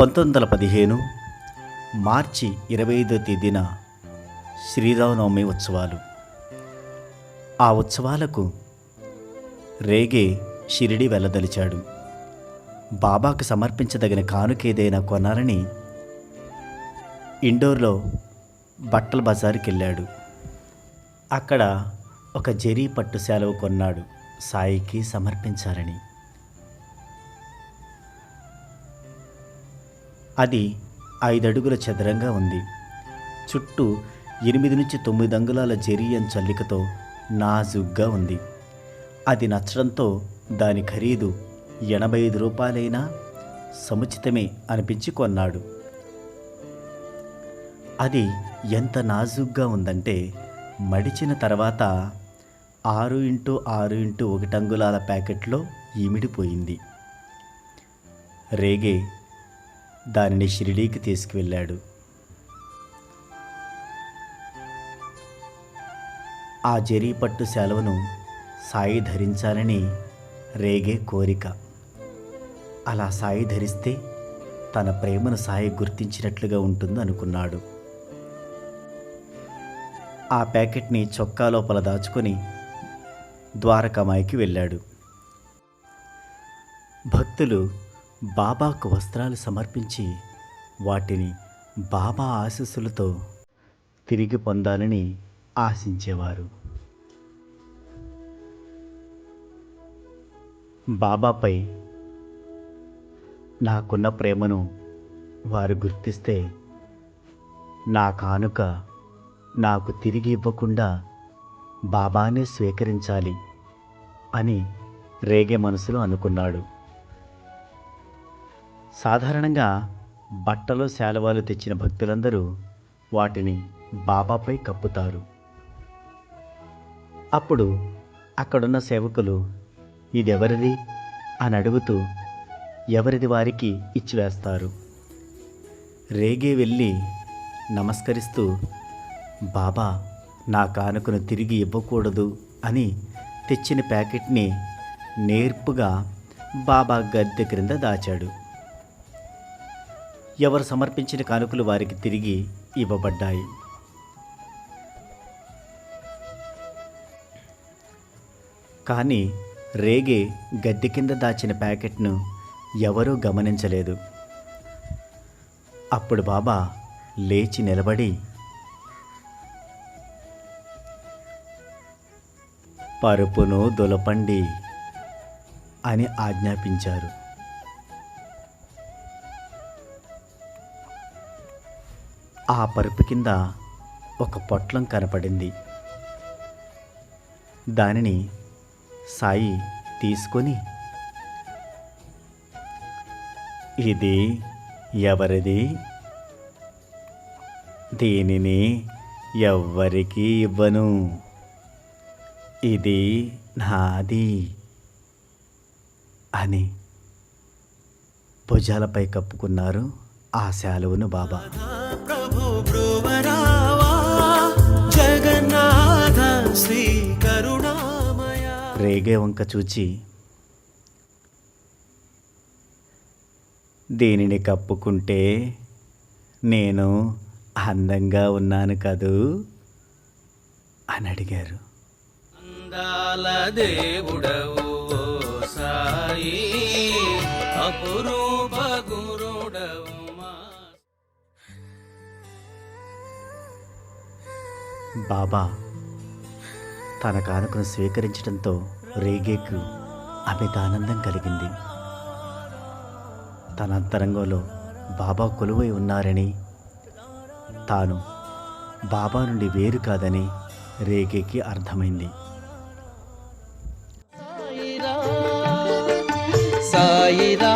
1915 మార్చి 25వ తేదీన శ్రీరామనవమి ఉత్సవాలు. ఆ ఉత్సవాలకు రేగే షిరిడి వెళ్ళదలిచాడు. బాబాకు సమర్పించదగిన కానుకేదైనా కొనాలని ఇండోర్లో బట్టల బజారుకి వెళ్ళాడు. అక్కడ ఒక జరీ పట్టు శాలువ కొన్నాడు సాయికి సమర్పించాలని. అది 5 అడుగుల చదరంగా ఉంది. చుట్టూ 8 నుంచి 9 అంగుళాల జరీ చల్లికతో నాజుగ్గా ఉంది. అది నచ్చడంతో దాని ఖరీదు 85 రూపాయలైనా సముచితమే అనిపించి కొన్నాడు. అది ఎంత నాజుగ్గా ఉందంటే మడిచిన తర్వాత 6x6x1 అంగుళాల ప్యాకెట్లో ఇమిడిపోయింది. రేగే దానిని షిరిడీకి తీసుకువెళ్ళాడు. ఆ జరీ పట్టు శాలువను సాయి ధరించాలని రేగే కోరిక. అలా సాయి ధరిస్తే తన ప్రేమను సాయి గుర్తించినట్లుగా ఉంటుంది అనుకున్నాడు. ఆ ప్యాకెట్ని చొక్కా లోపల దాచుకొని ద్వారకామాయికి వెళ్ళాడు. భక్తులు బాబాకు వస్త్రాలు సమర్పించి వాటిని బాబా ఆశీస్సులతో తిరిగి పొందాలని ఆశించేవారు. బాబాపై నాకున్న ప్రేమను వారు గుర్తిస్తే నా కానుక నాకు తిరిగి ఇవ్వకుండా బాబానే స్వీకరించాలి అని రేగే మనసులో అనుకున్నాడు. సాధారణంగా బట్టలు శాలువాలు తెచ్చిన భక్తులందరూ వాటిని బాబాపై కప్పుతారు. అప్పుడు అక్కడున్న సేవకులు ఇదెవరిది అని అడుగుతూ ఎవరిది వారికి ఇచ్చివేస్తారు. రేగే వెళ్ళి నమస్కరిస్తూ బాబా నా కానుకను తిరిగి ఇవ్వకూడదు అని తెచ్చిన ప్యాకెట్ని నేర్పుగా బాబా గద్దె క్రింద దాచాడు. ఎవరు సమర్పించిన కానుకలు వారికి తిరిగి ఇవ్వబడ్డాయి. కానీ రేగే గద్దె కింద దాచిన ప్యాకెట్ను ఎవరూ గమనించలేదు. అప్పుడు బాబా లేచి నిలబడి పరుపును దులపండి అని ఆజ్ఞాపించారు. ఆ పరుపు కింద ఒక పొట్లం కనపడింది. దానిని సాయి తీసుకొని ఇది ఎవరిది, దీనిని ఎవ్వరికీ ఇవ్వను, ఇది నాది అని భుజాలపై కప్పుకున్నారు ఆ శాలువను బాబా. రేగే వంక చూచి దీనిని కప్పుకుంటే నేను అందంగా ఉన్నాను కదూ అని అడిగారు. అందాల దేవుడవు సాయి, అపురూప గురుడవు. బాబా తన కానుకను స్వీకరించడంతో రేగేకు అమిత ఆనందం కలిగింది. తన అంతరంగంలో బాబా కొలువై ఉన్నారని, తాను బాబా నుండి వేరు కాదని రేగేకి అర్థమైంది. సాయిరా